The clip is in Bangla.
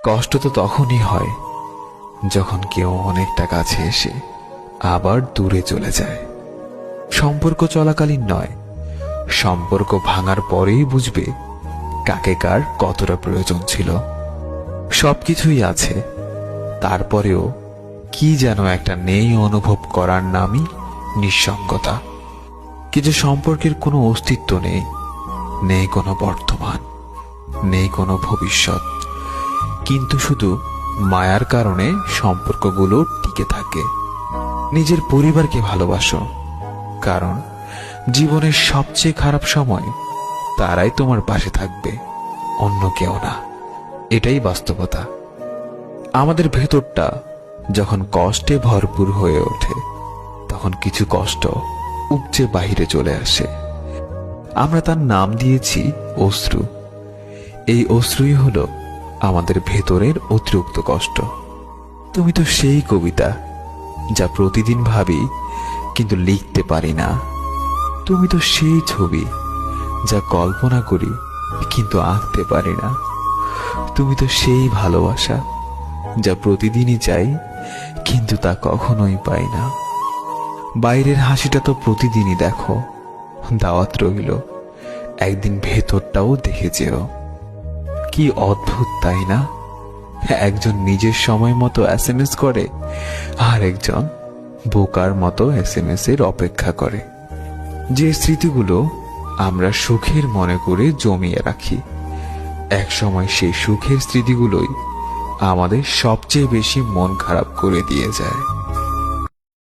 কষ্ট তো তখনই হয় যখন কেউ অনেকটা কাছে এসে আবার দূরে চলে যায়। সম্পর্ক চলাকালীন নয়, সম্পর্ক ভাঙার পরেই বুঝবে কাকে কার কতটা প্রয়োজন ছিল। সবকিছুই আছে, তারপরেও কি যেন একটা নেই অনুভব করার নামই নিঃসঙ্গতা। কিছু সম্পর্কের কোনো অস্তিত্ব নেই, নেই কোনো বর্তমান, নেই কোনো ভবিষ্যৎ, কিন্তু শুধু মায়ার কারণে সম্পর্কগুলো টিকে থাকে। নিজের পরিবারকে ভালোবাসো, কারণ জীবনের সবচেয়ে খারাপ সময় তারাই তোমার পাশে থাকবে, অন্য কেউ না। এটাই বাস্তবতা। আমাদের ভেতরটা যখন কষ্টে ভরপুর হয়ে ওঠে, তখন কিছু কষ্ট উপচে বাহিরে চলে আসে। আমরা তার নাম দিয়েছি অশ্রু। এই অশ্রুই হলো আমাদের ভেতরের অতিরিক্ত কষ্ট। তুমি তো সেই কবিতা যা প্রতিদিন ভাবি কিন্তু লিখতে পারি না। তুমি তো সেই ছবি যা কল্পনা করি কিন্তু আঁকতে পারি না। তুমি তো সেই ভালোবাসা যা প্রতিদিনই চাই কিন্তু তা কখনোই পাই না। বাইরের হাসিটা তো প্রতিদিনই দেখো, দাওয়াত রইল একদিন ভেতরটাও দেখে যেও। কি অদ্ভুত তাই না? একজন নিজের সময় মতো SMS করে, আর একজন বোকার মতো SMS এর অপেক্ষা করে। যে স্মৃতিগুলো আমরা সুখের মনে করে জমিয়ে রাখি, এক সময় সেই সুখের স্মৃতিগুলোই আমাদের সবচেয়ে বেশি মন খারাপ করে দিয়ে যায়।